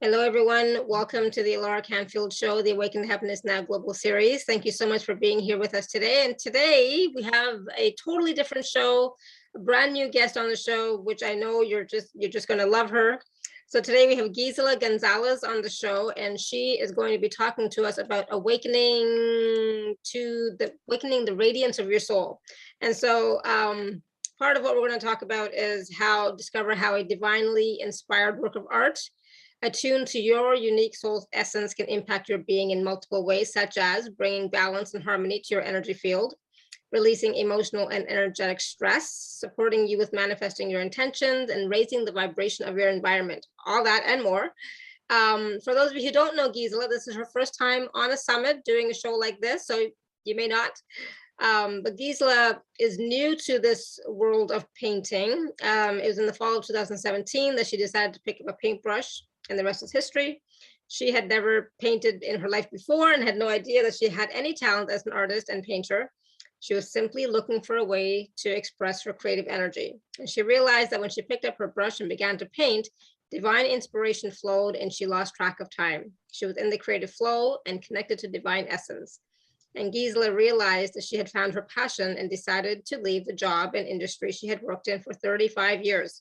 Hello, everyone. Welcome to the Alara Canfield Show, the Awaken to Happiness Now Global Series. Thank you so much for being here with us today. And today we have a totally different show, a brand new guest on the show, which I know you're just going to love her. So today we have Gisela Gonzalez on the show, and she is going to be talking to us about awakening the radiance of your soul. And so part of what we're going to talk about is discover how a divinely inspired work of art attuned to your unique soul's essence can impact your being in multiple ways, such as bringing balance and harmony to your energy field, releasing emotional and energetic stress, supporting you with manifesting your intentions, and raising the vibration of your environment. All that and more. For those of you who don't know Gisela, this is her first time on a summit doing a show like this, so you may not. But Gisela is new to this world of painting. It was in the fall of 2017 that she decided to pick up a paintbrush, and the rest is history. She had never painted in her life before and had no idea that she had any talent as an artist and painter. She was simply looking for a way to express her creative energy. And she realized that when she picked up her brush and began to paint, divine inspiration flowed and she lost track of time. She was in the creative flow and connected to divine essence. And Gisela realized that she had found her passion and decided to leave the job and industry she had worked in for 35 years.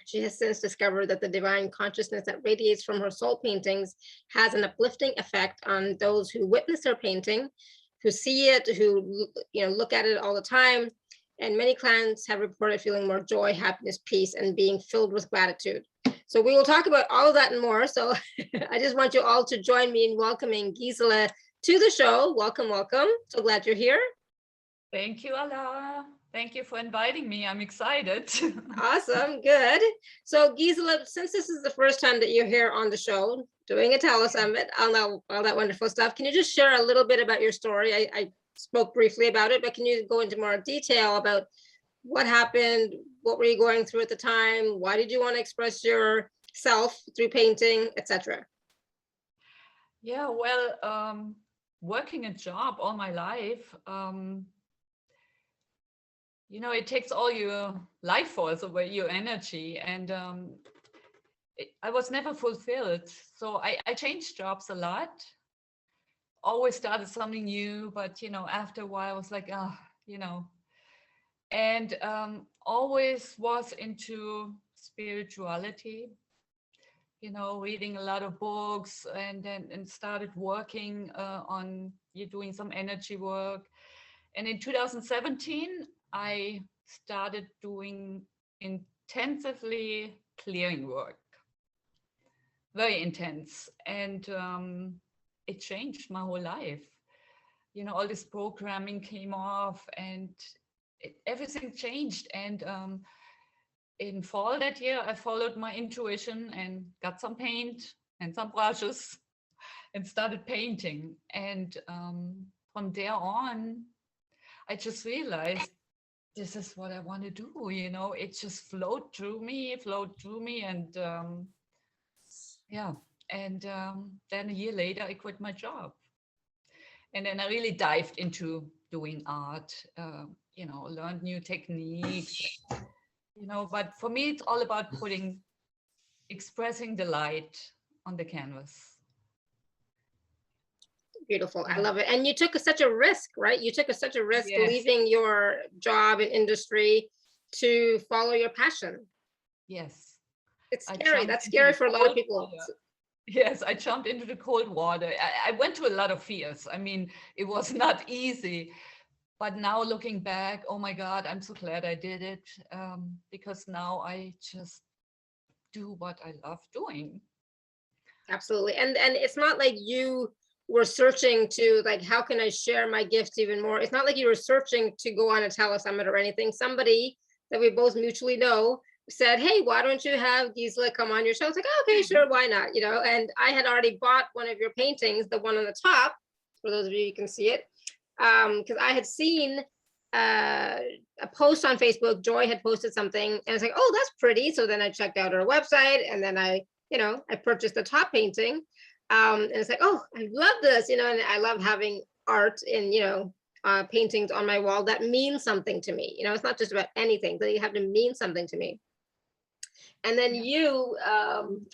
She has since discovered that the divine consciousness that radiates from her soul paintings has an uplifting effect on those who witness her painting, who see it, who look at it all the time. And many clients have reported feeling more joy, happiness, peace, and being filled with gratitude. So we will talk about all of that and more. So I just want you all to join me in welcoming Gisela to the show. Welcome, welcome. So glad you're here. Thank you, Alara. Thank you for inviting me. I'm excited. Awesome, good. So Gisela, since this is the first time that you're here on the show, doing a telesummit, all that wonderful stuff, can you just share a little bit about your story? I spoke briefly about it, but can you go into more detail about what happened? What were you going through at the time? Why did you want to express yourself through painting, etc.? Yeah, well, working a job all my life, it takes all your life force away, your energy, and I was never fulfilled. So I changed jobs a lot, always started something new, but, after a while I was like, and always was into spirituality, reading a lot of books, and started working on doing some energy work. And in 2017, I started doing intensively clearing work, very intense. And it changed my whole life. All this programming came off and everything changed. And in fall that year, I followed my intuition and got some paint and some brushes and started painting. And from there on, I just realized this is what I want to do. It just flowed through me. And then a year later, I quit my job. And then I really dived into doing art, learned new techniques, but for me, it's all about expressing the light on the canvas. Beautiful. I love it. And you took such a risk, right? You took such a risk leaving your job and industry to follow your passion. Yes. It's scary. That's scary for a lot of people. Yes, I jumped into the cold water. I went through a lot of fears. I mean, it was not easy. But now looking back, oh my God, I'm so glad I did it, because now I just do what I love doing. Absolutely. And it's not like you were searching to how can I share my gifts even more? It's not like you were searching to go on a telesummit or anything. Somebody that we both mutually know said, hey, why don't you have Gisela come on your show? It's like, oh, okay, sure, why not? And I had already bought one of your paintings, the one on the top, for those of you can see it, because I had seen a post on Facebook. Joy had posted something and it's like, oh, that's pretty. So then I checked out her website and then I purchased the top painting. And it's like, oh, I love this, and I love having art in, paintings on my wall that mean something to me. It's not just about anything, but you have to mean something to me. And then you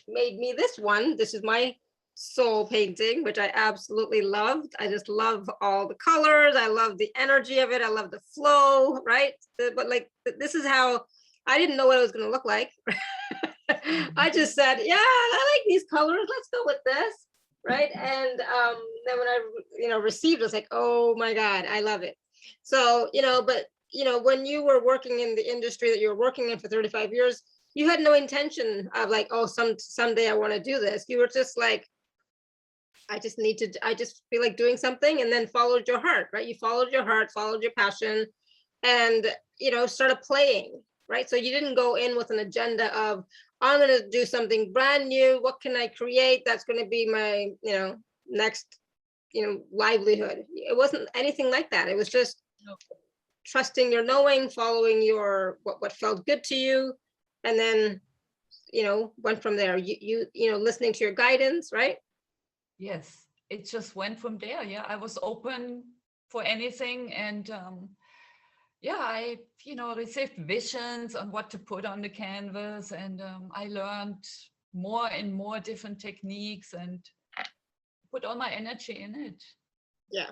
made me this one. This is my soul painting, which I absolutely loved. I just love all the colors. I love the energy of it. I love the flow, right? But like, this is how, I didn't know what it was going to look like. I just said, yeah, I like these colors. Let's go with this, right? And then when I, received it, I was like, oh my God, I love it. So, but, when you were working in the industry that you were working in for 35 years, you had no intention of like, oh, someday I want to do this. You were just like, I just feel like doing something, and then followed your heart, right? You followed your heart, followed your passion, and, started playing, right? So you didn't go in with an agenda of, I'm going to do something brand new. What can I create that's going to be my, next, livelihood? It wasn't anything like that. It was just trusting your knowing, following your, what felt good to you. And then, went from there. You listening to your guidance, right? Yes, it just went from there. Yeah, I was open for anything, and yeah, I received visions on what to put on the canvas, and I learned more and more different techniques, and put all my energy in it. Yeah,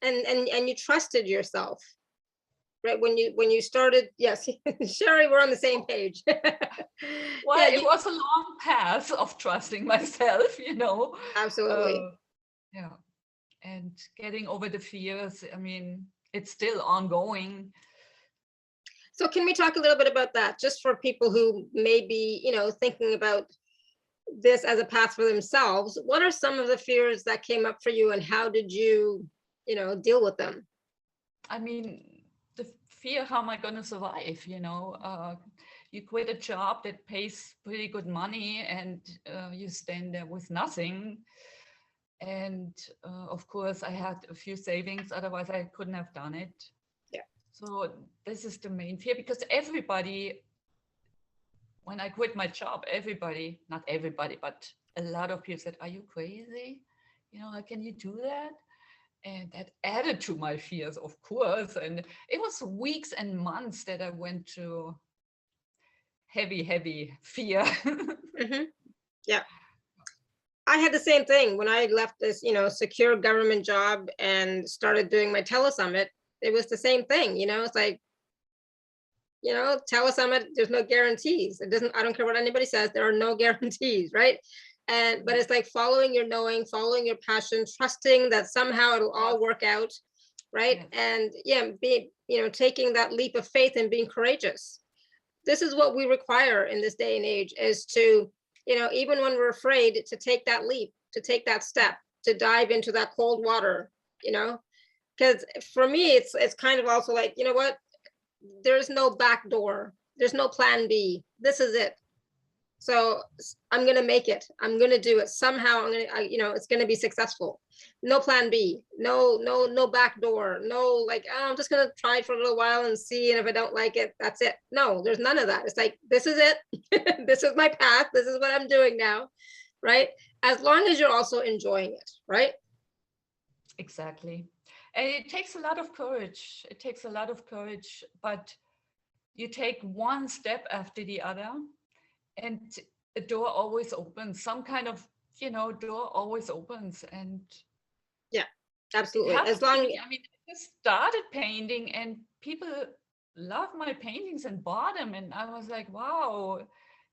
and you trusted yourself, right? When you started, yes, Sherry, we're on the same page. Well, yeah, it was a long path of trusting myself, absolutely. Yeah, and getting over the fears. I mean, it's still ongoing. So can we talk a little bit about that, just for people who may be, thinking about this as a path for themselves? What are some of the fears that came up for you, and how did you, deal with them? I mean, the fear, how am I going to survive? You quit a job that pays pretty good money, and you stand there with nothing. And of course, I had a few savings, otherwise I couldn't have done it. Yeah. So this is the main fear, because everybody, when I quit my job, everybody, not everybody, but a lot of people said, are you crazy? How can you do that? And that added to my fears, of course. And it was weeks and months that I went to heavy fear. Mm-hmm. Yeah. I had the same thing when I left this, secure government job and started doing my telesummit. It was the same thing, it's like, telesummit, there's no guarantees. I don't care what anybody says, there are no guarantees, right? But it's like following your knowing, following your passion, trusting that somehow it'll all work out, right? And taking that leap of faith and being courageous. This is what we require in this day and age, is to, even when we're afraid, to take that leap, to take that step, to dive into that cold water, because for me, it's kind of also like, what? There's no back door. There's no plan B. This is it. So I'm going to make it. I'm going to do it. Somehow it's going to be successful. No plan B, no back door. No, like, oh, I'm just going to try it for a little while and see. And if I don't like it, that's it. No, there's none of that. It's like, this is it. This is my path. This is what I'm doing now. Right. As long as you're also enjoying it. Right. Exactly. And it takes a lot of courage. It takes a lot of courage, but you take one step after the other, and a door always opens. Some kind of, door always opens. And yeah, absolutely. As long as, I mean, I just started painting, and people love my paintings and bought them. And I was like, wow,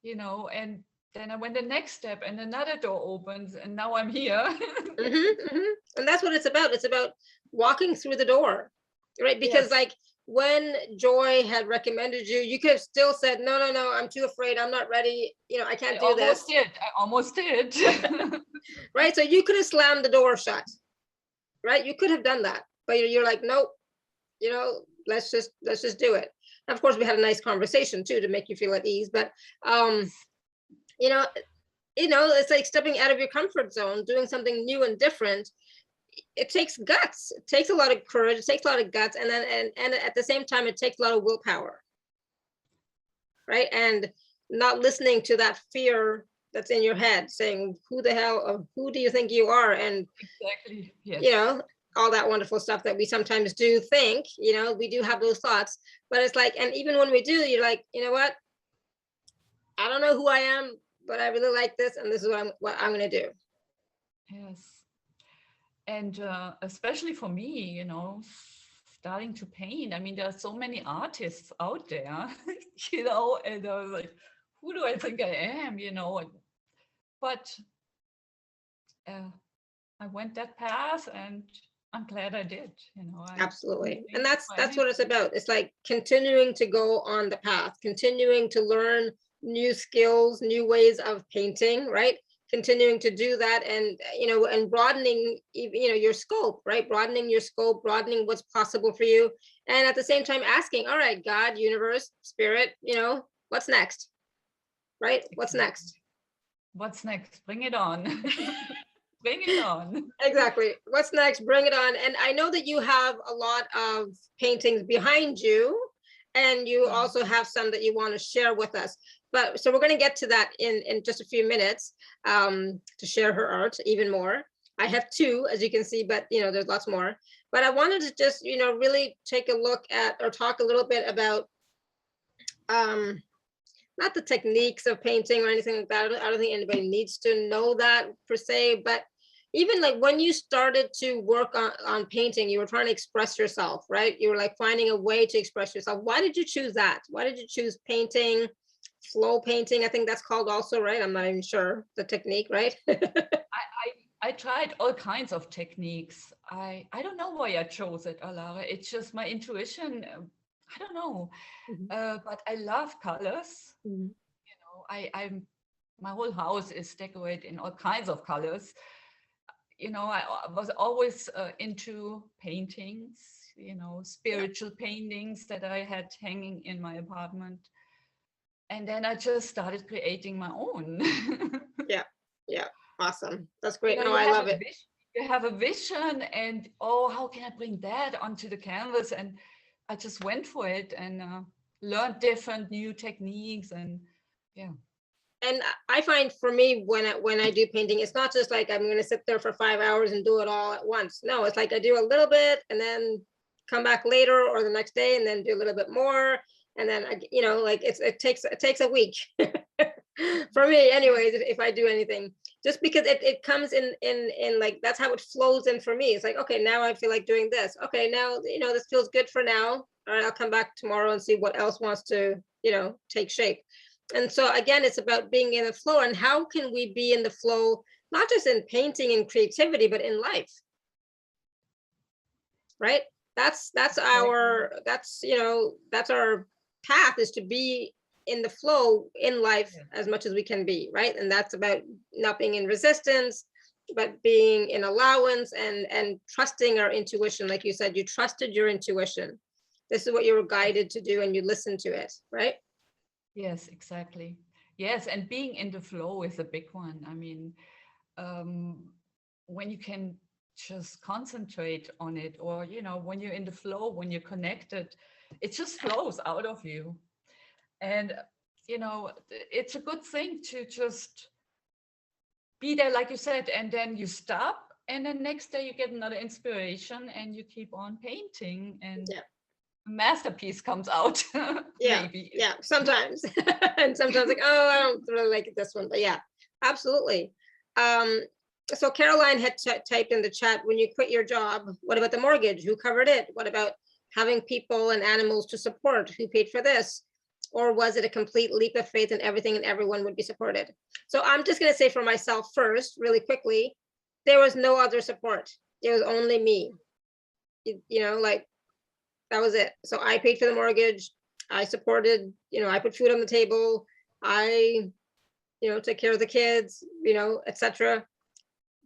and then I went the next step, and another door opens, and now I'm here. And that's what it's about. It's about walking through the door, right? Because like, when Joy had recommended you, you could have still said, no, I'm too afraid. I'm not ready. I can't do this. I almost did. Right. So you could have slammed the door shut, right? You could have done that, but you're like, nope, let's just do it. And of course, we had a nice conversation too, to make you feel at ease, but it's like stepping out of your comfort zone, doing something new and different. It takes guts. It takes a lot of courage. It takes a lot of guts, and then and at the same time, it takes a lot of willpower, right? And not listening to that fear that's in your head, saying, "Who the hell? Or who do you think you are?" And exactly, yes. All that wonderful stuff that we sometimes do think. We do have those thoughts, but it's like, and even when we do, you're like, you know what? don't know who I am, but I really like this, and this is what I'm going to do. Yes. And especially for me, you know, starting to paint. I mean, there are so many artists out there, you know, and I was like, who do I think I am, you know? But I went that path, and I'm glad I did, you know. Absolutely. And Thank you for that's what it's anything. about. It's like continuing to go on the path, continuing to learn new skills, new ways of painting, right? Continuing to do that, and and broadening your scope, right? Broadening your scope, broadening what's possible for you, and at the same time asking, all right, God, universe, spirit, what's next? Right? What's next? What's next? Bring it on. Bring it on. Exactly. What's next? Bring it on. And I know that you have a lot of paintings behind you, and you also have some that you want to share with us. But so we're going to get to that in just a few minutes, to share her art even more. I have two, as you can see, but there's lots more. But I wanted to just really take a look at, or talk a little bit about, not the techniques of painting or anything like that. I don't think anybody needs to know that per se, but even like when you started to work on painting, you were trying to express yourself, right? You were like finding a way to express yourself. Why did you choose that? Why did you choose painting, flow painting? I think that's called also, right? I'm not even sure the technique, right? I tried all kinds of techniques. I don't know why I chose it, Alara. It's just my intuition. I don't know. But I love colors. Mhm. You know, my whole house is decorated in all kinds of colors. You know, I was always into paintings, you know, spiritual paintings that I had hanging in my apartment. And then I just started creating my own. Yeah. Yeah. Awesome. That's You great. know, No, you I have love a it. vision, you have a vision, and oh, how can I bring that onto the canvas? And I just went for it, and learned different new techniques, and yeah. And I find for me, when I do painting, it's not just like I'm going to sit there for 5 hours and do it all at once. No, it's like I do a little bit and then come back later or the next day and then do a little bit more, and then like it takes a week for me, anyways. If I do anything, just because it comes in like, that's how it flows in for me. It's like, okay, now I feel like doing this. Okay, now this feels good for now. All right, I'll come back tomorrow and see what else wants to take shape. And so again, it's about being in the flow. And how can we be in the flow, not just in painting and creativity, but in life? Right? That's our path, is to be in the flow in life as much as we can be, right? And that's about not being in resistance, but being in allowance, and trusting our intuition. Like you said, you trusted your intuition. This is what you were guided to do, and you listened to it, right? Yes, exactly. Yes, and being in the flow is a big one. I mean, when you can just concentrate on it, or when you're in the flow, when you're connected, it just flows out of you. And it's a good thing to just be there, like you said, and then you stop, and then next day you get another inspiration, and you keep on painting, and Yeah. a masterpiece comes out. Yeah. Maybe. Yeah, sometimes. And sometimes like, oh, I don't really like this one, but yeah, absolutely. So Caroline had typed in the chat, when you quit your job, what about the mortgage? Who covered it? What about having people and animals to support? Who paid for this? Or was it a complete leap of faith and everything and everyone would be supported? So I'm just going to say for myself first, really quickly, there was no other support. It was only me. Like, that was it. So I paid for the mortgage. I supported, I put food on the table. I, took care of the kids, etc.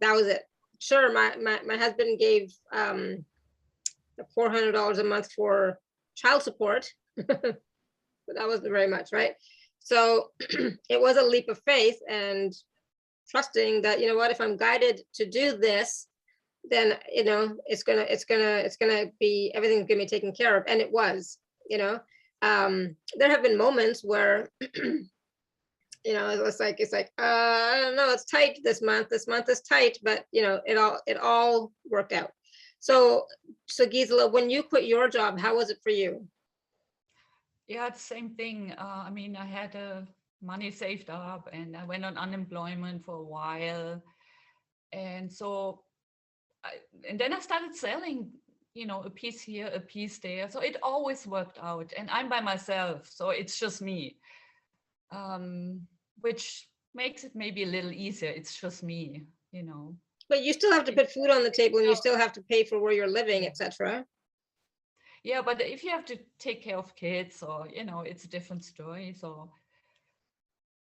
That was it. Sure, my husband gave $400 a month for child support, but that wasn't very much, right? So it was a leap of faith, and trusting that, if I'm guided to do this, then it's gonna be, everything's gonna be taken care of. And it was. There have been moments where it's like I don't know, it's tight this month is tight, but it all worked out. So Gisela, when you quit your job, how was it for you? Yeah, it's the same thing. I mean, I had a money saved up, and I went on unemployment for a while. And so and then I started selling, a piece here, a piece there. So it always worked out. And I'm by myself, so it's just me, which makes it maybe a little easier. It's just me. But you still have to put food on the table, and you No. still have to pay for where you're living, etc. Yeah, but if you have to take care of kids, or, it's a different story. So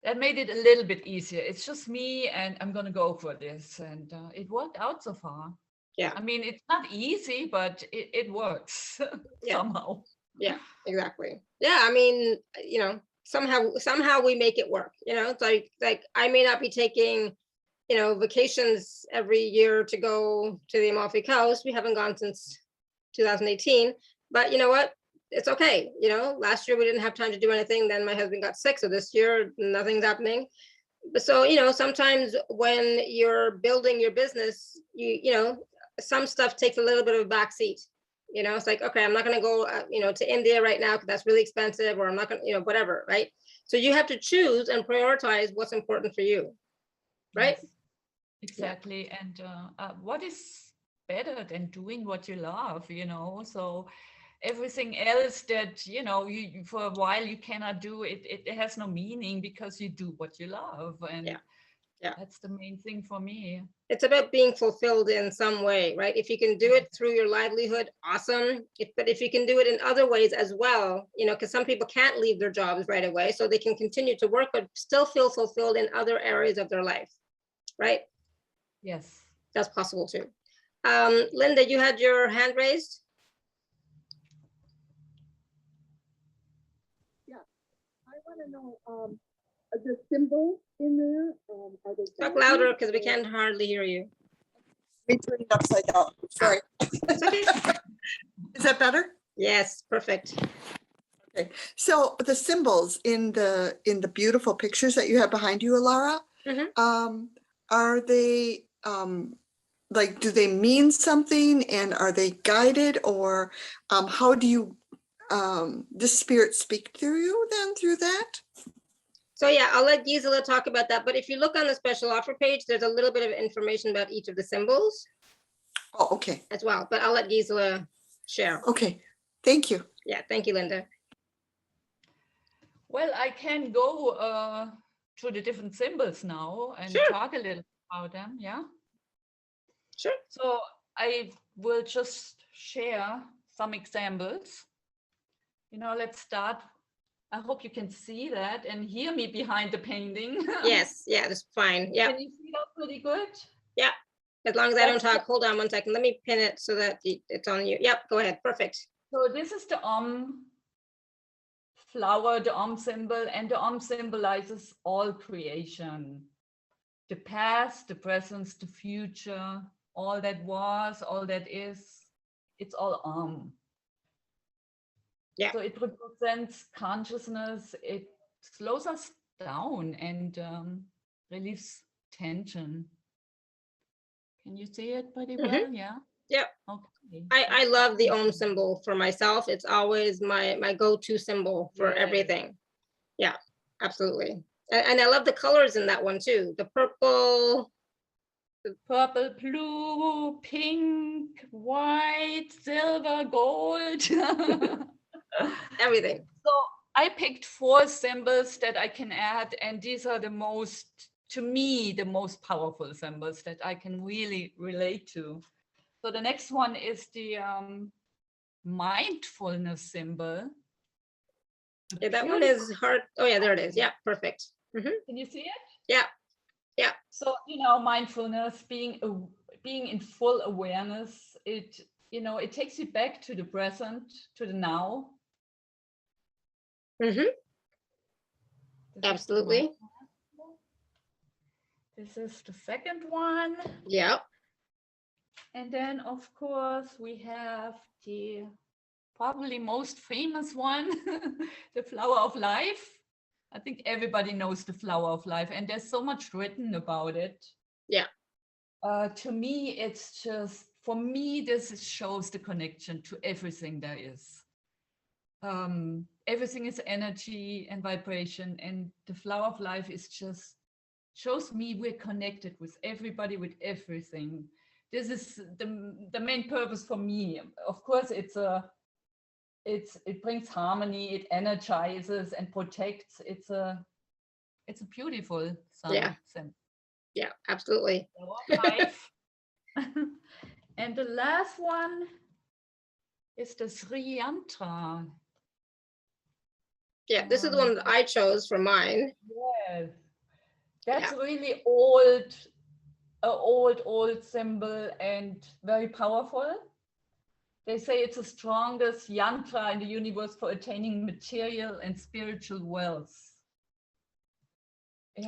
that made it a little bit easier. It's just me, and I'm going to go for this. And it worked out so far. Yeah. I mean, it's not easy, but it works somehow. Yeah, exactly. Yeah, I mean, somehow we make it work. It's like I may not be taking, vacations every year to go to the Amalfi Coast. We haven't gone since 2018, but you know what? It's okay. Last year we didn't have time to do anything. Then my husband got sick, so this year nothing's happening. But so sometimes when you're building your business, some stuff takes a little bit of a backseat. It's like, okay, I'm not going to go, to India right now because that's really expensive, or I'm not going to, whatever, right? So you have to choose and prioritize what's important for you, right? Yes, exactly. And what is better than doing what you love, So everything else that, you for a while you cannot do, it has no meaning because you do what you love. And that's the main thing for me. It's about being fulfilled in some way, right? If you can do it through your livelihood, awesome. But if you can do it in other ways as well, because some people can't leave their jobs right away, so they can continue to work, but still feel fulfilled in other areas of their life, right? Yes. That's possible too. Linda, you had your hand raised? Yeah, I want to know, the symbols in there, are they Talk guided, louder because we or- can hardly hear you. Let me turn it upside down. Sorry. It's okay. Is that better? Yes, perfect. Okay. So the symbols in the beautiful pictures that you have behind you, Alara, are they like, do they mean something, and are they guided, or how do you the spirit speak through you then through that? So yeah, I'll let Gisela talk about that. But if you look on the special offer page, there's a little bit of information about each of the symbols. Oh, okay. As well, but I'll let Gisela share. Okay, thank you. Yeah, thank you, Linda. Well, I can go through the different symbols now and talk a little about them. Yeah. Sure. So I will just share some examples. Let's start. I hope you can see that and hear me behind the painting. Yes, yeah, that's fine. Yeah. Can you see that pretty good? Yeah. As long as I don't talk. Hold on one second. Let me pin it so that it's on you. Yep, go ahead. Perfect. So this is the flower, the symbol, and the symbolizes all creation. The past, the present, the future, all that was, all that is, it's all Yeah. So it represents consciousness. It slows us down and relieves tension. Can you see it pretty well? Yeah. Yeah. Okay. I love the symbol for myself. It's always my go-to symbol for everything. Yeah, absolutely. And I love the colors in that one too. The purple, blue, pink, white, silver, gold. everything. So I picked 4 symbols that I can add, and these are the most powerful symbols that I can really relate to. So the next one is the mindfulness symbol. Yeah, that one is hard. Oh yeah, there it is. Yeah, perfect. Can you see it? Yeah, yeah. So mindfulness, being in full awareness, it takes you back to the present, to the now. Absolutely. This is the second one. Yeah. And then, of course, we have the probably most famous one, the flower of life. I think everybody knows the flower of life, and there's so much written about it. Yeah. To me, it's just, for me, this shows the connection to everything there is. everything is energy and vibration, and the flower of life is just shows me we're connected with everybody, with everything. This is the main purpose for me. Of course, it brings harmony, it energizes and protects. It's a beautiful Yeah. symbol. Yeah, absolutely. Life. And the last one is the Sri Yantra. Yeah, this is the one that I chose for mine. Yes, that's really old, old symbol and very powerful. They say it's the strongest yantra in the universe for attaining material and spiritual wealth.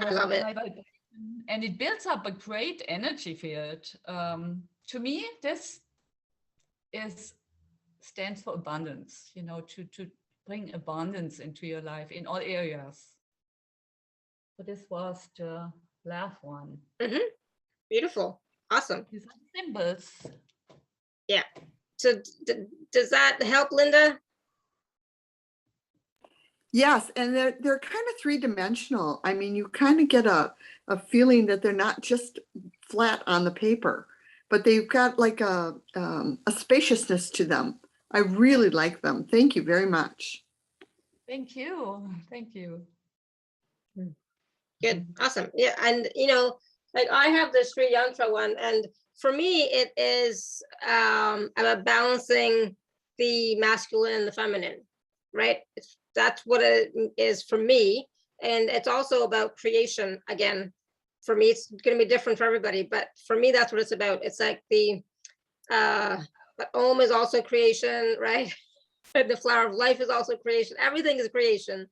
I love it. And it builds up a great energy field. To me, this stands for abundance, you know, to bring abundance into your life in all areas. So this was the last one. Mm-hmm. Beautiful. Awesome. These are symbols. Yeah. So does that help, Linda? Yes, and they're kind of three-dimensional. I mean, you kind of get a feeling that they're not just flat on the paper, but they've got like a spaciousness to them. I really like them. Thank you very much. Thank you. Thank you. Good. Awesome. Yeah. And, you know, like I have the Sri Yantra one, and for me, it is about balancing the masculine and the feminine, right? That's what it is for me. And it's also about creation. Again, for me, it's going to be different for everybody, but for me, that's what it's about. It's like but Om is also creation, right? The flower of life is also creation. Everything is creation.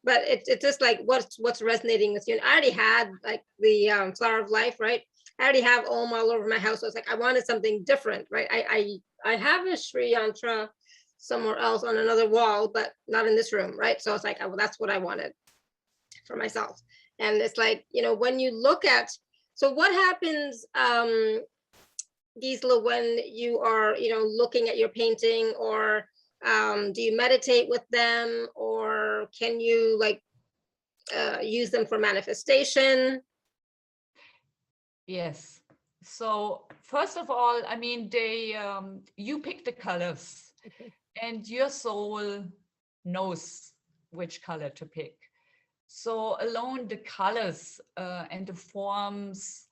But it's just like what's resonating with you. And I already had like the flower of life, right? I already have Om all over my house. So it's like I wanted something different, right? I have a Sri Yantra somewhere else on another wall, but not in this room, right? So it's like, well, that's what I wanted for myself. And it's like, you know, when you look at, so what happens, Gisela, when you are, you know, looking at your painting, or do you meditate with them, or can you like use them for manifestation? Yes. So first of all, I mean, you pick the colors, and your soul knows which color to pick. So alone the colors and the forms,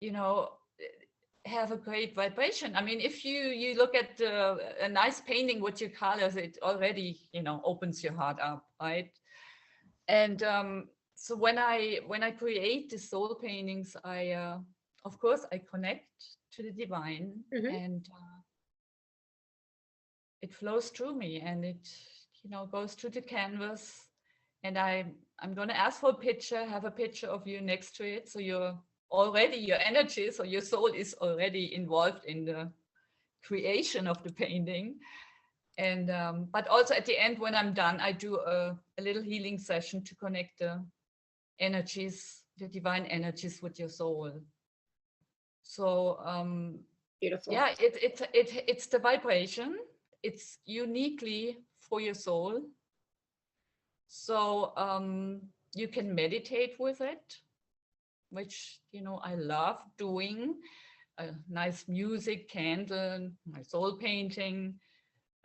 you know, have a great vibration. I mean, if you look at a nice painting with your colors, it already, you know, opens your heart up, right? And so when I create the soul paintings, I of course I connect to the divine, and it flows through me, and it, you know, goes to the canvas, and I'm going to ask for a picture, have a picture of you next to it, so you're already, your energy, so your soul is already involved in the creation of the painting. And but also at the end, when I'm done, I do a little healing session to connect the energies, the divine energies, with your soul. So Beautiful. yeah, it's the vibration. It's uniquely for your soul. So you can meditate with it, which, you know, I love doing. Nice music, candle, my soul painting.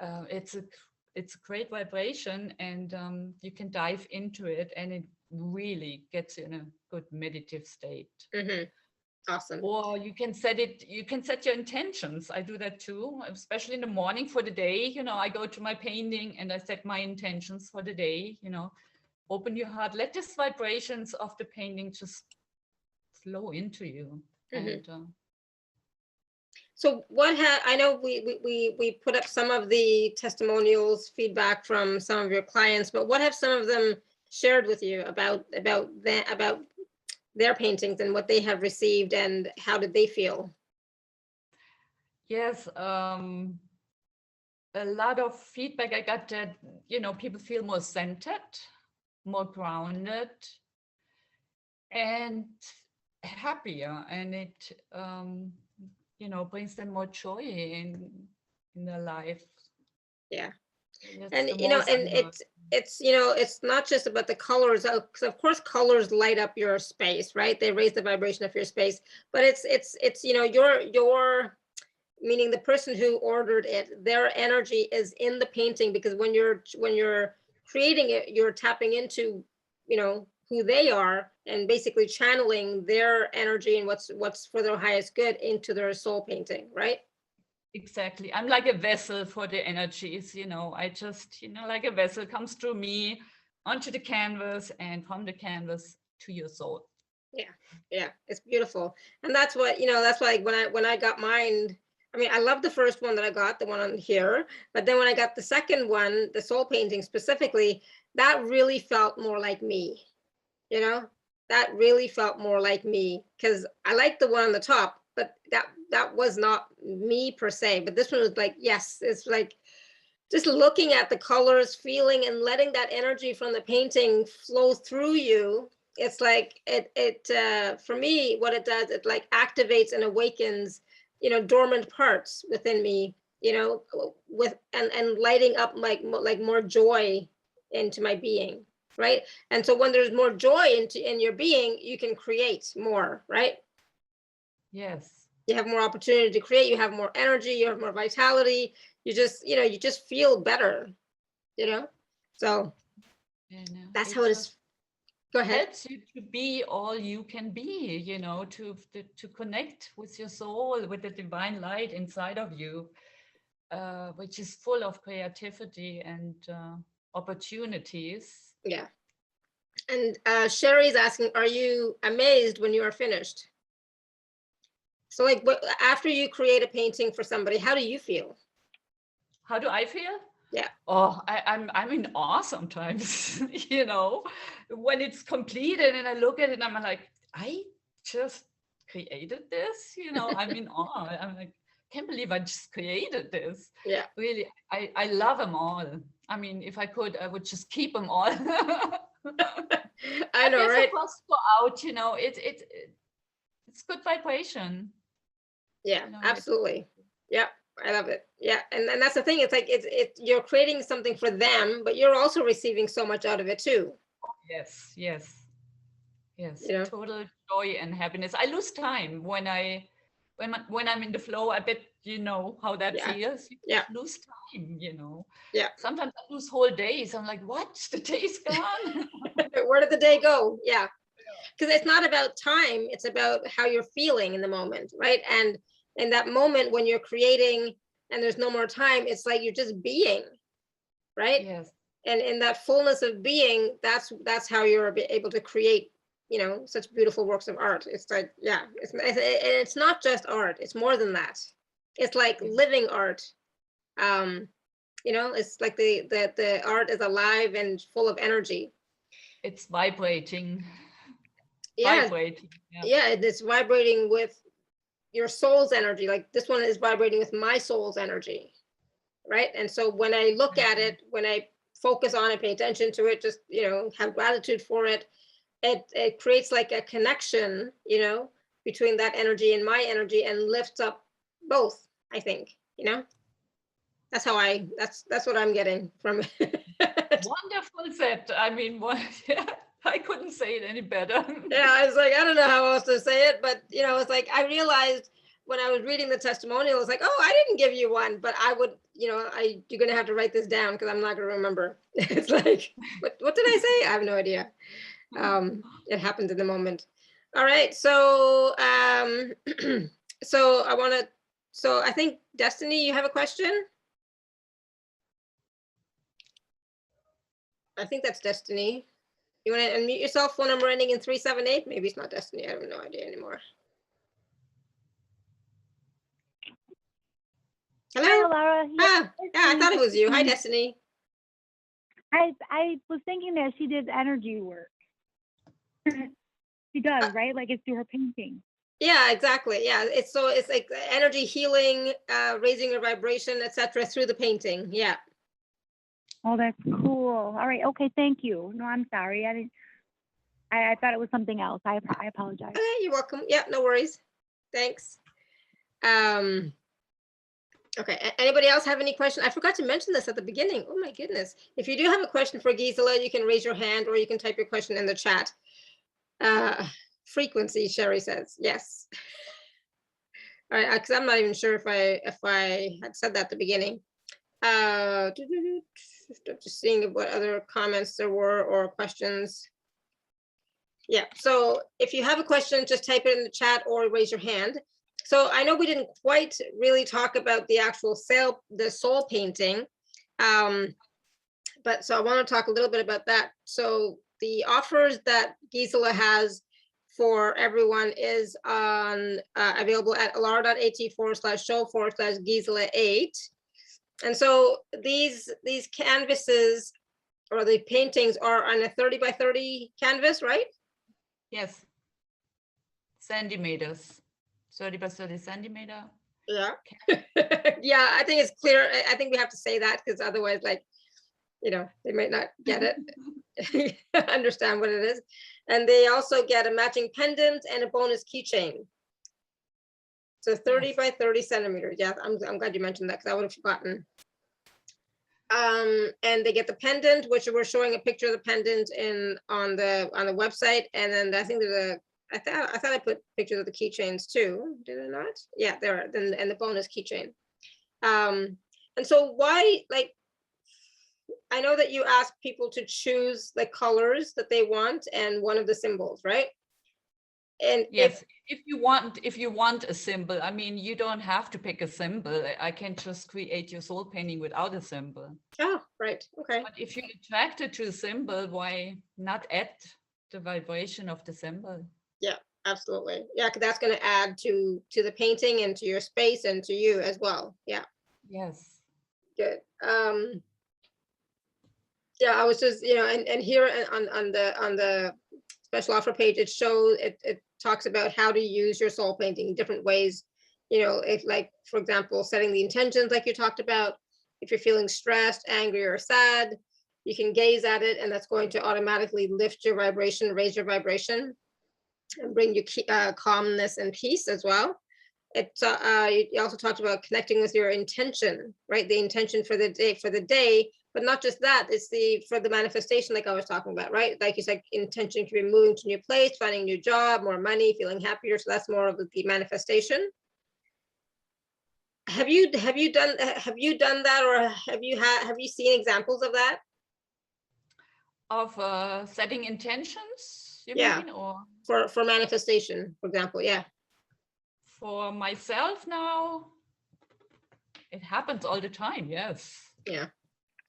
It's a great vibration, and you can dive into it, and it really gets you in a good meditative state. Awesome. Or you can set your intentions. I do that too, especially in the morning for the day. You know, I go to my painting and I set my intentions for the day. You know, open your heart, let these vibrations of the painting just flow into you. And so I know we put up some of the testimonials, feedback from some of your clients, but what have some of them shared with you about their paintings and what they have received, and how did they feel? Yes, a lot of feedback I got that, you know, people feel more centered, more grounded, and happier, and it you know, brings them more joy in their life. Yeah. And the you know, most and I heard. it's you know, it's not just about the colors, because of course colors light up your space, right? They raise the vibration of your space, but it's you know, your meaning the person who ordered it, their energy is in the painting, because when you're creating it, you're tapping into, you know, who they are, and basically channeling their energy and what's for their highest good into their soul painting, right? Exactly. I'm like a vessel for the energies, you know. I just, you know, like a vessel comes through me onto the canvas and from the canvas to your soul. Yeah, it's beautiful. And that's what, you know, that's why when I got mine, I mean, I love the first one that I got, the one on here, but then when I got the second one, the soul painting specifically, that really felt more like me, you know, that really felt more like me, because I like the one on the top, but that was not me per se. But this one was like, yes, it's like just looking at the colors, feeling and letting that energy from the painting flow through you. It's like it for me, what it does, it like activates and awakens, you know, dormant parts within me, you know, with and lighting up like more joy into my being, right? And so when there's more joy in your being, you can create more, right? Yes. You have more opportunity to create, you have more energy, you have more vitality, you just, you know, you just feel better, you know? So that's how it is. Go ahead. Helps you to be all you can be, you know, to connect with your soul, with the divine light inside of you, which is full of creativity and opportunities. Yeah. And Sherry's asking, are you amazed when you are finished? So like after you create a painting for somebody, how do you feel? How do I feel? Yeah. Oh, I'm in awe sometimes, you know, when it's completed and I look at it, I'm like, I just created this, you know, I'm in awe. I'm like, can't believe I just created this. Yeah. Really, I love them all. I mean, if I could, I would just keep them all. I know, right? Of course, go out, you know, it's good vibration. Yeah, You know, absolutely. Yeah, I love it. Yeah, and that's the thing. It's like you're creating something for them, but you're also receiving so much out of it too. yes, yes. Yes, You know? total joy and happiness. I lose time when I'm in the flow. I bet you know how that Yeah. feels. You Yeah. lose time, you know. Yeah. Sometimes I lose whole days. I'm like, what? The day's gone. Where did the day go? Yeah. Because it's not about time, it's about how you're feeling in the moment, right? And in that moment when you're creating and there's no more time, it's like you're just being, right? Yes. And in that fullness of being, that's how you're able to create, you know, such beautiful works of art. It's like, yeah, it's not just art, it's more than that. It's like living art. You know, it's like the art is alive and full of energy. It's vibrating. Yeah. Vibrating. Yeah, it's vibrating with your soul's energy. Like this one is vibrating with my soul's energy, right? And so when I look at it, when I focus on it, pay attention to it, just, you know, have gratitude for it, it creates like a connection, you know, between that energy and my energy, and lifts up both, I think, you know. That's how that's what I'm getting from it. Wonderful set. I mean, yeah, I couldn't say it any better. Yeah, I was like, I don't know how else to say it, but you know, it's like I realized when I was reading the testimonial, it's like, oh, I didn't give you one, but I would, you know, you're gonna have to write this down because I'm not gonna remember. It's like, what did I say? I have no idea. It happens in the moment. All right, so so I think Destiny, you have a question? I think that's Destiny. You want to unmute yourself? Phone number ending in 378. Maybe it's not Destiny. I have no idea anymore. Hello? Hi, Alara. Yeah, I thought it was you. Hi, Destiny. I was thinking that she did energy work. She does, right? Like it's through her painting. Yeah, exactly. Yeah, it's like energy healing, raising your vibration, etc. through the painting. Yeah. Oh, that's cool. All right. Okay. Thank you. No, I'm sorry. I thought it was something else. I apologize. Okay, you're welcome. Yeah, no worries. Thanks. Okay, anybody else have any question? I forgot to mention this at the beginning. Oh my goodness. If you do have a question for Gisela, you can raise your hand or you can type your question in the chat. Frequency, Sherry says, yes. All right, because I'm not even sure if I had said that at the beginning. Just seeing what other comments there were or questions. Yeah, so if you have a question, just type it in the chat or raise your hand. So I know we didn't quite really talk about the actual the soul painting, but so I want to talk a little bit about that. So the offers that Gisela has for everyone is on available at alara.at/show/Gisela8. And so these canvases or the paintings are on a 30 by 30 canvas, right? Yes. Centimeters. 30 by 30 centimeter. Yeah. Yeah, I think it's clear. I think we have to say that because otherwise, like, you know, they might not get it, understand what it is. And they also get a matching pendant and a bonus keychain. So 30 by 30 centimeters. Yeah, I'm glad you mentioned that because I would have forgotten. And they get the pendant, which we're showing a picture of the pendant on the website. And then I think there's I thought I put pictures of the keychains too. Did I not? Yeah, there are. Then and the bonus keychain. And so why, like, I know that you ask people to choose the colors that they want and one of the symbols, right? And yes, if you want a symbol, I mean, you don't have to pick a symbol. I can just create your soul painting without a symbol. Oh, right. Okay. But if you're attracted to a symbol, why not add the vibration of the symbol? Yeah, absolutely. Yeah, because that's going to add to the painting and to your space and to you as well. Yeah. Yes. Good. Yeah, I was just, you know, and here on the special offer page, it shows it talks about how to use your soul painting in different ways. You know, if, like, for example, setting the intentions like you talked about. If you're feeling stressed, angry, or sad, you can gaze at it and that's going to automatically lift your vibration, raise your vibration, and bring you calmness and peace as well. You also talked about connecting with your intention, right? The intention for the day, but not just that, it's for the manifestation, like I was talking about, right? Like you said, intention can be moving to a new place, finding a new job, more money, feeling happier. So that's more of the manifestation. Have you done that, or have you seen examples of that? Of setting intentions, you mean, or for manifestation, for example? Yeah. For myself now, it happens all the time. Yes. Yeah.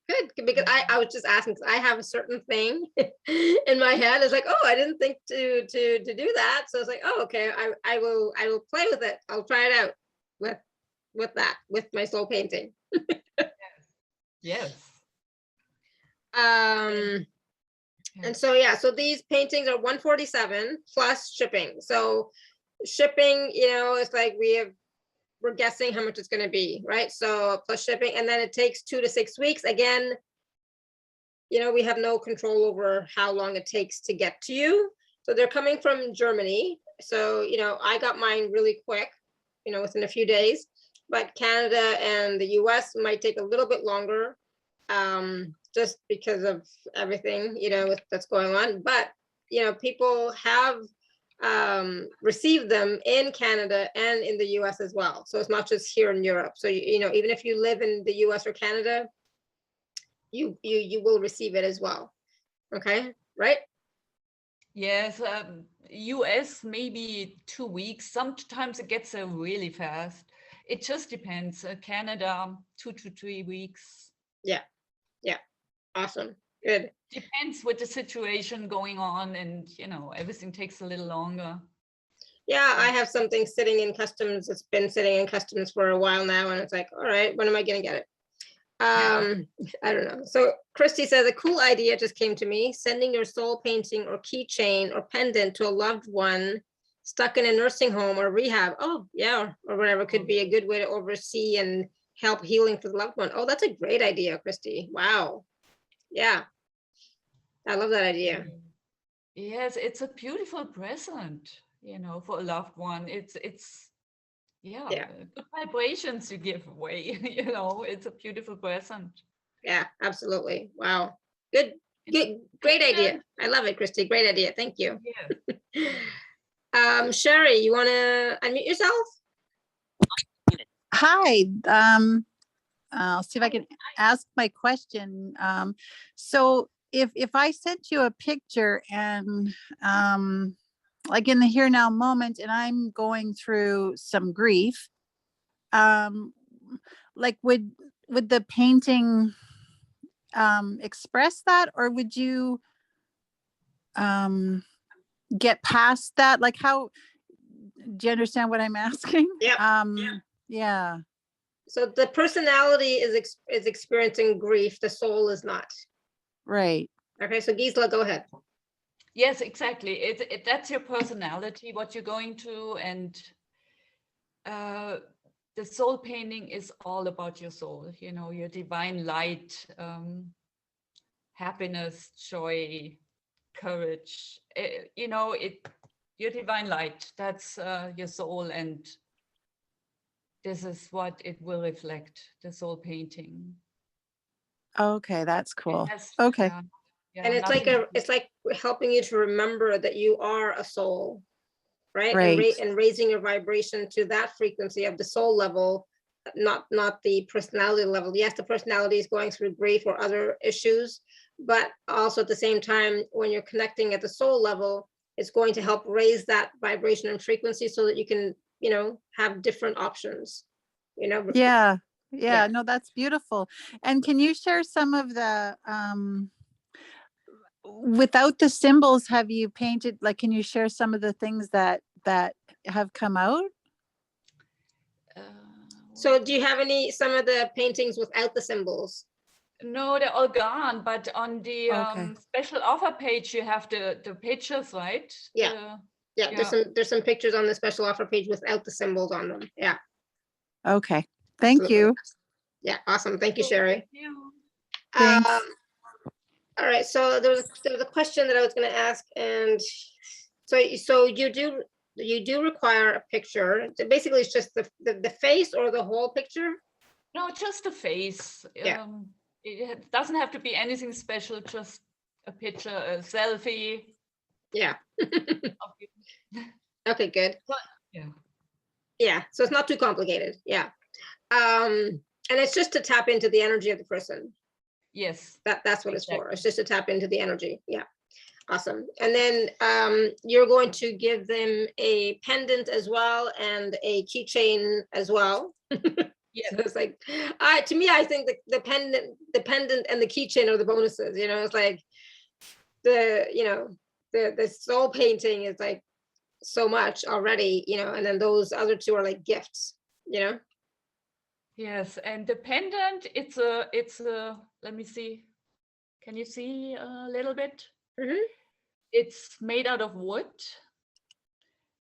Good, because I was just asking because I have a certain thing in my head. It's like, oh, I didn't think to do that. So it's like, oh, okay, I will play with it. I'll try it out with my soul painting. Yes. And so yeah, so these paintings are $147 plus shipping. So shipping, you know, it's like we're guessing how much it's going to be, right? So plus shipping, and then it takes 2 to 6 weeks. Again, you know, we have no control over how long it takes to get to you. So they're coming from Germany. So, you know, I got mine really quick, you know, within a few days, but Canada and the US might take a little bit longer, just because of everything, you know, that's going on. But, you know, people have received them in Canada and in the US as well. So it's not just here in Europe. So, you know, even if you live in the US or Canada, you will receive it as well. Okay, right? Yes, US maybe 2 weeks. Sometimes it gets really fast. It just depends. Canada 2 to 3 weeks. Yeah, yeah, awesome, good. Depends with the situation going on, and you know, everything takes a little longer. Yeah, I have something sitting in customs. It's been sitting in customs for a while now, and it's like, all right, when am I gonna get it? I don't know. So Christy says a cool idea just came to me: sending your soul painting or keychain or pendant to a loved one stuck in a nursing home or rehab. Oh yeah, or whatever could be a good way to oversee and help healing for the loved one. Oh, that's a great idea, Christy. Wow. Yeah, I love that idea. Yes, it's a beautiful present, you know, for a loved one. It's yeah, good vibrations you give away. You know, it's a beautiful present. Yeah, absolutely. Wow. Good. Great idea. I love it, Christy. Great idea. Thank you. Yeah. Sherry, you want to unmute yourself? Hi. I'll see if I can ask my question. So if I sent you a picture and like in the here now moment, and I'm going through some grief, like would the painting express that, or would you get past that? Like, how do you understand what I'm asking? Yeah. Yeah. So the personality is experiencing grief. The soul is not. Right. Okay. So Gisela, go ahead. Yes, exactly. That's your personality, what you're going to, and the soul painting is all about your soul. You know, your divine light, happiness, joy, courage. You know, your divine light. That's your soul, and this is what it will reflect. The soul painting. Okay, that's cool. Yes, Okay. yeah, And it's like helping you to remember that you are a soul, right? Right. And raising your vibration to that frequency of the soul level, not the personality level. Yes, the personality is going through grief or other issues, but also at the same time, when you're connecting at the soul level, it's going to help raise that vibration and frequency so that you can, you know, have different options, you know? Yeah. Yeah. No, that's beautiful. And can you share some of the without the symbols, have you painted, like, can you share some of the things that have come out? So do you have some of the paintings without the symbols? No, they're all gone, but on the Okay. special offer page, you have the pictures, right? Yeah. Yeah. There's some pictures on the special offer page without the symbols on them. Yeah. Okay. Thank Absolutely. you. Yeah, awesome. Thank you, Sherry. Thank you. Thanks. All right, so there was a question that I was going to ask, and so you do require a picture. So basically, it's just the face or the whole picture. No, just a face. Yeah. It doesn't have to be anything special, just a picture, a selfie. Yeah. of you. Okay, good. Yeah. Yeah, so it's not too complicated. Yeah. And it's just to tap into the energy of the person. Yes. That's what it's for. Exactly. It's just to tap into the energy. Yeah. Awesome. And then you're going to give them a pendant as well and a keychain as well. Yes. So it's like, to me, I think the pendant and the keychain are the bonuses. You know, it's like the soul painting is like so much already. You know, and then those other two are like gifts. You know. Yes, and the pendant, it's a. Let me see. Can you see a little bit? Mm-hmm. It's made out of wood,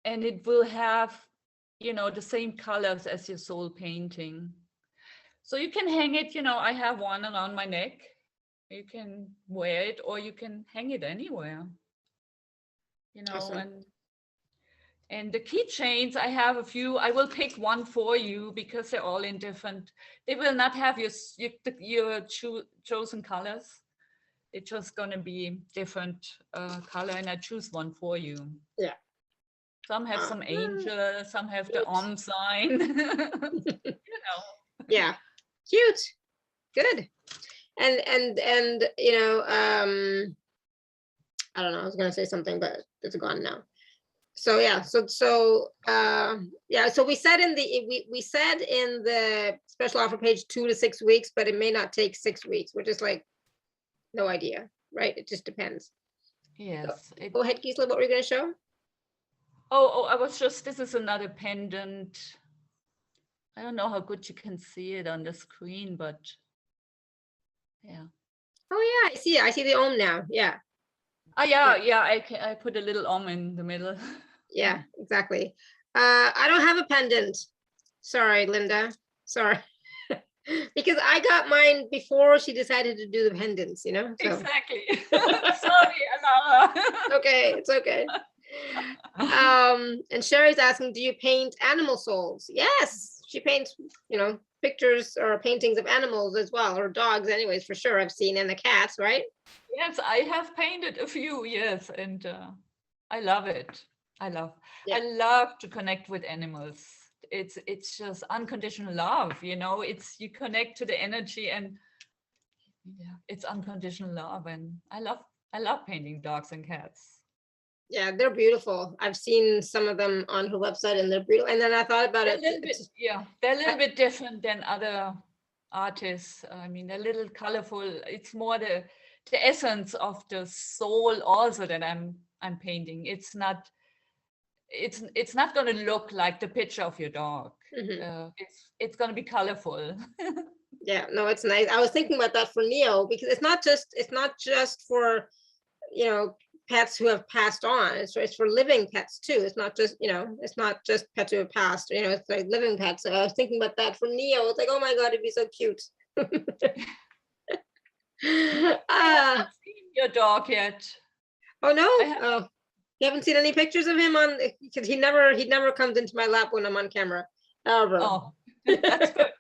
and it will have, you know, the same colors as your soul painting. So you can hang it, you know, I have one around my neck. You can wear it, or you can hang it anywhere. You know, Awesome. and the keychains, I have a few. I will pick one for you because they're all in different. They will not have your chosen colors. It's just gonna be different color, and I choose one for you. Yeah. Some have some angels, some have the Om sign. You know. Yeah. Cute. Good. And you know, I don't know, I was gonna say something, but it's gone now. So yeah, yeah, so we said in the special offer page 2 to 6 weeks, but it may not take 6 weeks. We're just like, no idea, right? It just depends. Yes. So, go ahead, Gisela, what were you gonna show? This is another pendant. I don't know how good you can see it on the screen, but yeah. Oh yeah, I see the Om now. Yeah. Yeah. I put a little Om in the middle. Yeah, exactly. I don't have a pendant. Sorry, Linda. Sorry. Because I got mine before she decided to do the pendants, you know? So. Exactly. Sorry, Alara. Okay, it's okay. And Sherry's asking, do you paint animal souls? Yes, she paints, pictures or paintings of animals as well, or dogs anyways, for sure. I've seen, and the cats, right? Yes, I have painted a few, yes, and I love it. I love to connect with animals. It's just unconditional love, it's you connect to the energy, and it's unconditional love, and I love painting dogs and cats. Yeah, they're beautiful. I've seen some of them on her website, and they're beautiful. And then I thought about it. They're a little bit different than other artists. I mean, they're a little colorful. It's more the essence of the soul also that I'm painting. It's not going to look like the picture of your dog. It's going to be colorful. Yeah, no, it's nice. I was thinking about that for Neo, because it's not just for pets who have passed on. It's for living pets too. It's not just it's not just pets who have passed. It's like living pets. So I was thinking about that for Neo. It's like, oh my God, it'd be so cute. I haven't seen your dog yet. Oh no! Oh, you haven't seen any pictures of him on, because he never comes into my lap when I'm on camera. Ever. Oh, that's good.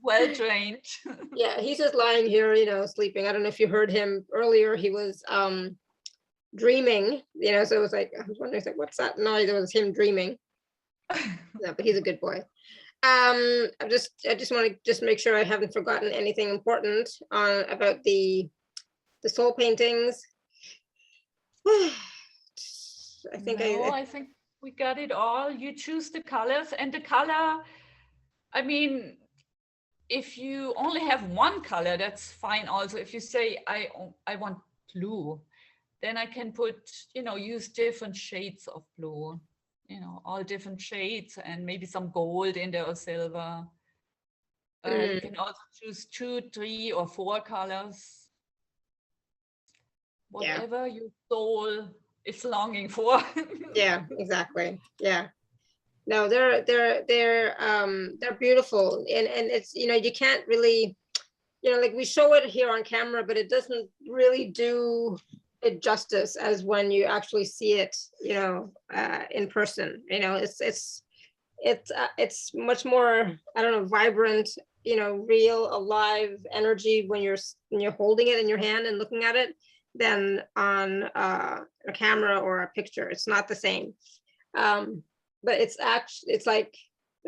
Well trained. Yeah, he's just lying here, sleeping. I don't know if you heard him earlier. He was dreaming, so it was like, I was wondering, like, what's that noise? It was him dreaming. No, but he's a good boy. I just want to make sure I haven't forgotten anything important about the soul paintings. I think we got it all. You choose the colors, and the color, I mean, if you only have one color, that's fine also. If you say, I want blue, then I can put, use different shades of blue, all different shades, and maybe some gold in there or silver. You can also choose 2, 3, or 4 colors. Whatever your soul is longing for. Yeah, exactly. Yeah. No, they're beautiful, and it's you can't really like we show it here on camera, but it doesn't really do it justice as when you actually see it in person. It's much more, I don't know, vibrant, real, alive energy when you're holding it in your hand and looking at it than on a camera or a picture. It's not the same. But it's like,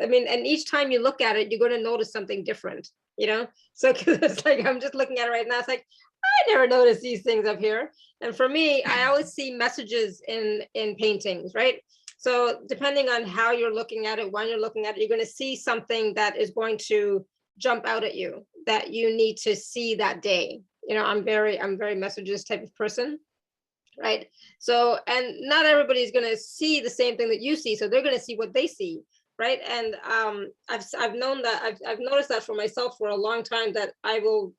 I mean, and each time you look at it, you're going to notice something different, so it's like, I'm just looking at it right now. It's like, I never noticed these things up here. And for me, I always see messages in paintings, right? So depending on how you're looking at it, when you're looking at it, you're going to see something that is going to jump out at you that you need to see that day. I'm very messages type of person. Right. So, and not everybody's going to see the same thing that you see. So they're going to see what they see. Right. And I've known that I've noticed that for myself for a long time, that I will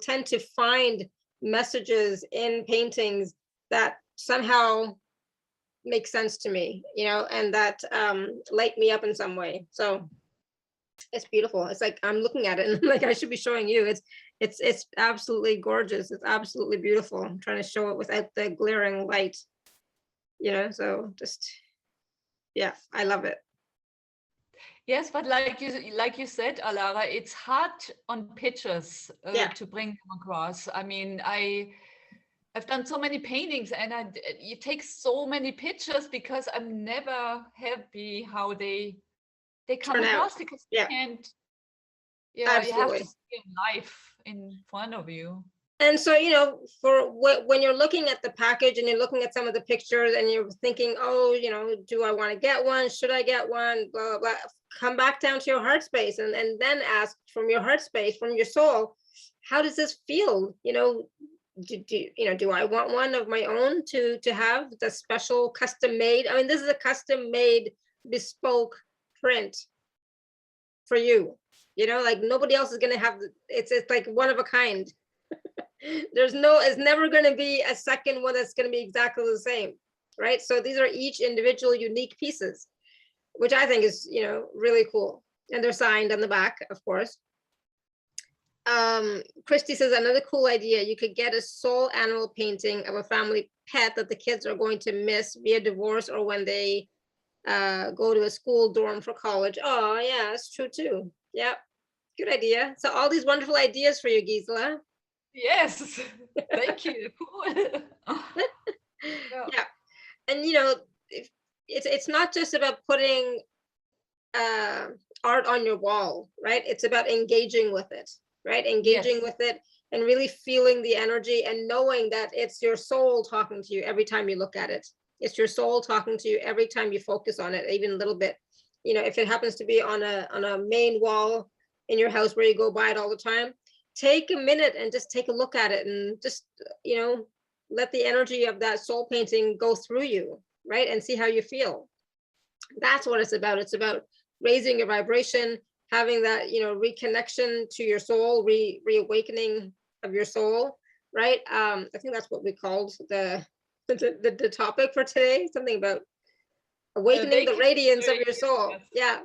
tend to find messages in paintings that somehow make sense to me, and that light me up in some way. So it's beautiful. It's like, I'm looking at it and like, I should be showing you. It's absolutely gorgeous. It's absolutely beautiful. I'm trying to show it without the glaring light, so just, yeah, I love it. Yes, but like you said, Alara, it's hard on pictures to bring them across. I mean, I've done so many paintings, and you take so many pictures because I'm never happy how they come across, because you can't. Yeah, absolutely. You have to see in life in front of you. And so, for when you're looking at the package and you're looking at some of the pictures and you're thinking, oh, do I want to get one? Should I get one? Blah, blah, blah. Come back down to your heart space and then ask from your heart space, from your soul, how does this feel? Do I want one of my own to have the special custom made? I mean, this is a custom made bespoke print for you. Like nobody else is going to have, it's like one of a kind. It's never going to be a second one that's going to be exactly the same, right? So these are each individual unique pieces, which I think is, really cool. And they're signed on the back, of course. Christy says, another cool idea, you could get a soul animal painting of a family pet that the kids are going to miss via divorce or when they go to a school dorm for college. Oh yeah, that's true too. Yeah, good idea. So all these wonderful ideas for you, Gisela. Yes, thank you. Cool. Yeah, and you know, it's not just about putting art on your wall, right? It's about engaging with it, right? Engaging with it and really feeling the energy and knowing that it's your soul talking to you every time you look at it. It's your soul talking to you every time you focus on it, even a little bit. You know, if it happens to be on a main wall in your house where you go by it all the time, take a minute and just take a look at it and just, you know, let the energy of that soul painting go through you, right? And see how you feel. That's what it's about. It's about raising your vibration, having that, you know, reconnection to your soul, reawakening of your soul, right? I think that's what we called the topic for today, something about awakening the radiance of your soul. Yeah.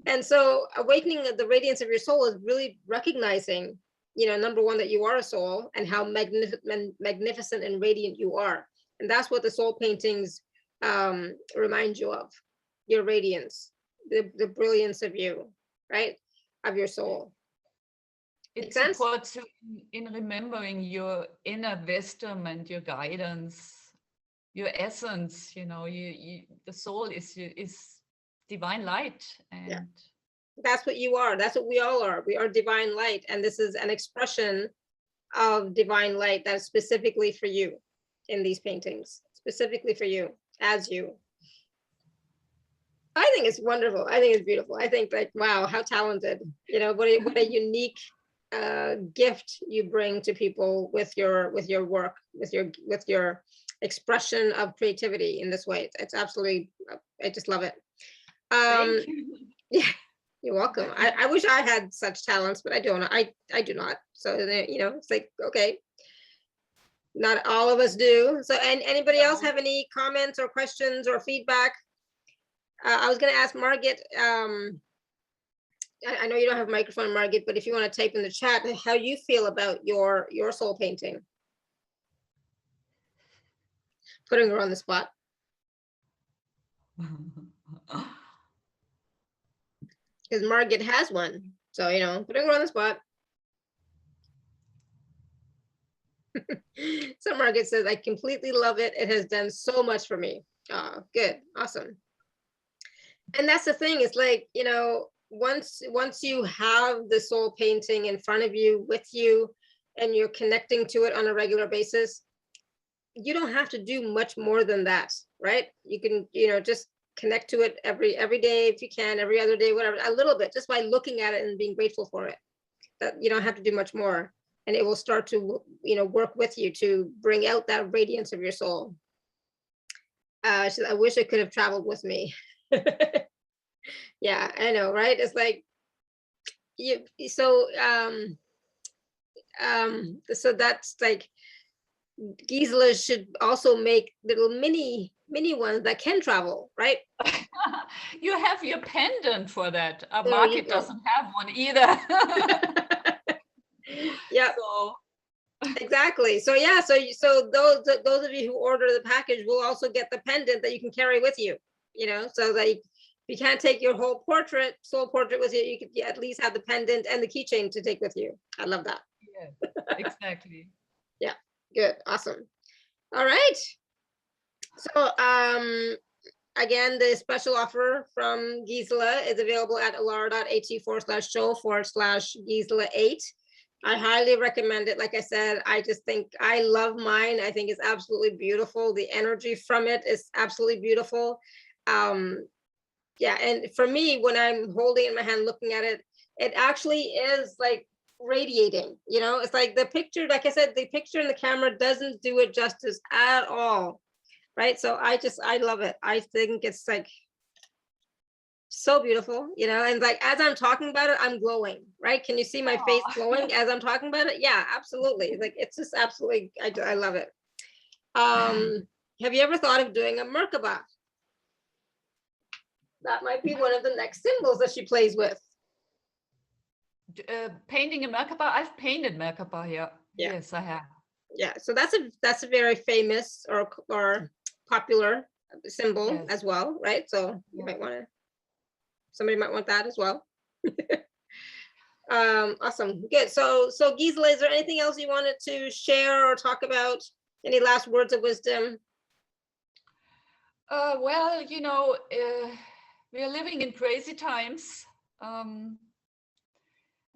And so awakening the radiance of your soul is really recognizing, you know, number one, that you are a soul and how magnificent and radiant you are. And that's what the soul paintings remind you of, your radiance, the brilliance of you, right? Of your soul. It supports you in remembering your inner wisdom and your guidance, your essence. You know, the soul is divine light, and that's what you are. That's what we all are. We are divine light, and this is an expression of divine light that's specifically for you in these paintings, specifically for you, as you. I think it's wonderful. I think it's beautiful. I think, like, wow, how talented, you know, what a unique gift you bring to people with your work, with your expression of creativity in this way. It's absolutely, I just love it. Thank you. Yeah, you're welcome. I wish I had such talents, but I don't. I do not. So, you know, it's like, okay, not all of us do. So, and anybody else have any comments or questions or feedback? I was going to ask Margaret, I know you don't have a microphone, Margaret, but if you want to type in the chat how you feel about your soul painting. Putting her on the spot. Because Margaret has one. So, you know, putting her on the spot. So Margaret says, I completely love it. It has done so much for me. Oh, good. Awesome. And that's the thing. It's like, you know, once you have the soul painting in front of you, with you, and you're connecting to it on a regular basis, you don't have to do much more than that, right? You can, you know, just connect to it every day if you can, every other day, whatever, a little bit, just by looking at it and being grateful for it. That you don't have to do much more, and it will start to, you know, work with you to bring out that radiance of your soul. I wish I could have traveled with me. Yeah, I know, right? It's like so that's like, Gisela should also make little mini ones that can travel, right? You have your pendant for that. Market doesn't have one either. Yeah. So exactly. So yeah, so those of you who order the package will also get the pendant that you can carry with you, you know, so that you can't take your whole soul portrait with you, you could at least have the pendant and the keychain to take with you. I love that. Yeah, exactly. Yeah, good, awesome. All right. So again, the special offer from Gisela is available at alara.at/show/Gisela8. I highly recommend it. Like I said, I just think I love mine. I think it's absolutely beautiful. The energy from it is absolutely beautiful. Yeah, and for me, when I'm holding it in my hand, looking at it, it actually is like radiating, you know. It's like the picture, like I said, the picture in the camera doesn't do it justice at all, right? So I love it. I think it's like so beautiful, you know, and like as I'm talking about it, I'm glowing, right? Can you see my face glowing as I'm talking about it? Yeah, absolutely. Like it's just absolutely, I love it. Have you ever thought of doing a Merkaba? That might be one of the next symbols that she plays with. Painting a Merkaba? I've painted Merkaba here. Yeah. Yes, I have. Yeah, so that's a very famous or popular symbol Yes. as well, right? So you might want to, somebody might want that as well. Awesome, good. So Gisela, is there anything else you wanted to share or talk about? Any last words of wisdom? Well, you know, we are living in crazy times, and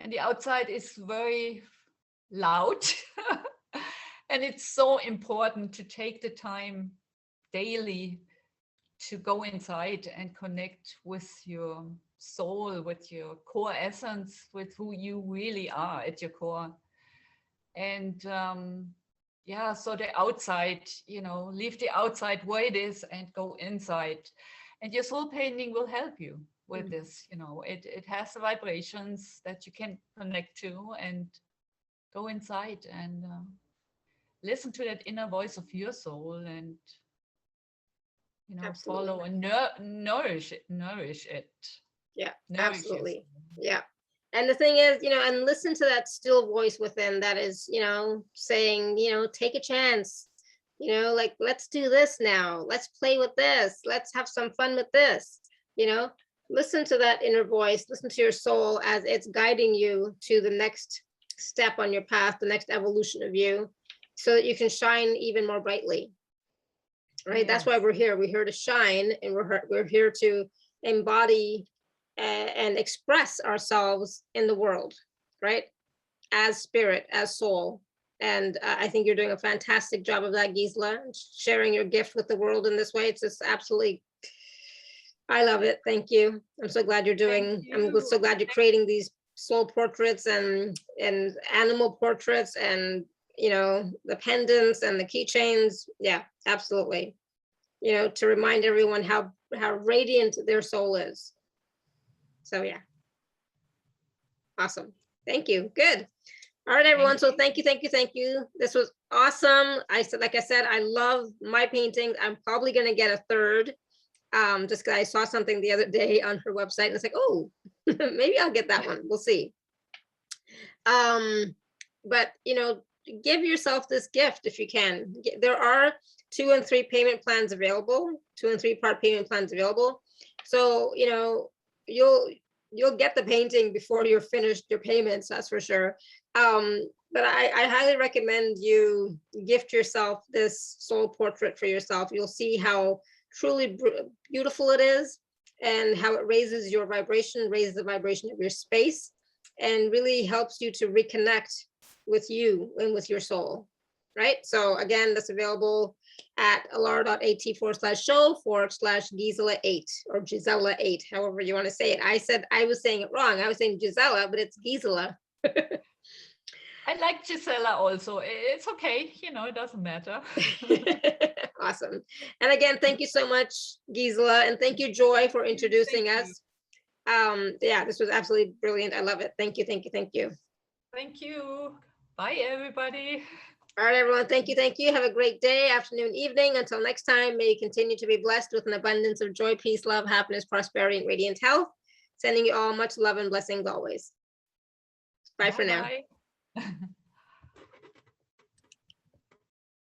the outside is very loud. And it's so important to take the time daily to go inside and connect with your soul, with your core essence, with who you really are at your core. And yeah, so the outside, you know, leave the outside where it is and go inside. And your soul painting will help you with this. You know, it has the vibrations that you can connect to, and go inside and listen to that inner voice of your soul, and you know, Absolutely. follow and nourish it. Yeah, Nourish absolutely. yourself. Yeah. And the thing is, you know, and listen to that still voice within that is, you know, saying, you know, take a chance, you know, like, let's do this now. Let's play with this. Let's have some fun with this. You know, listen to that inner voice, listen to your soul as it's guiding you to the next step on your path, the next evolution of you, so that you can shine even more brightly. Right. That's why we're here. We're here to shine, and we're here to embody and express ourselves in the world, right? As spirit, as soul. And I think you're doing a fantastic job of that, Gisela, sharing your gift with the world in this way. It's just absolutely, I love it. Thank you. I'm so glad you're doing, I'm so glad you're creating these soul portraits and animal portraits, and, you know, the pendants and the keychains. Yeah, absolutely. You know, to remind everyone how radiant their soul is. So yeah. Awesome. Thank you. Good. All right, everyone. So thank you. This was awesome. Like I said, I love my paintings. I'm probably going to get a third, just because I saw something the other day on her website, and it's like, oh, maybe I'll get that one. We'll see. But, you know, give yourself this gift if you can. There are 2 and 3 payment plans available, 2 and 3 part payment plans available. So, you know, you'll get the painting before you're finished your payments, that's for sure. But I highly recommend you gift yourself this soul portrait for yourself. You'll see how truly beautiful it is, and how it raises your vibration, raises the vibration of your space, and really helps you to reconnect with you and with your soul, right? So again, that's available at alara.at/show/Gisela8 or Gisela8, however you want to say it. I was saying it wrong. I was saying Gisela, but it's Gisela. I like Gisela also. It's okay, you know, it doesn't matter. Awesome. And again, thank you so much, Gisela, and thank you, Joy, for introducing us. Yeah, this was absolutely brilliant. I love it. Thank you. Thank you. Bye, everybody. All right, everyone. Thank you. Have a great day, afternoon, evening. Until next time, may you continue to be blessed with an abundance of joy, peace, love, happiness, prosperity, and radiant health. Sending you all much love and blessings always. Bye for now. Bye.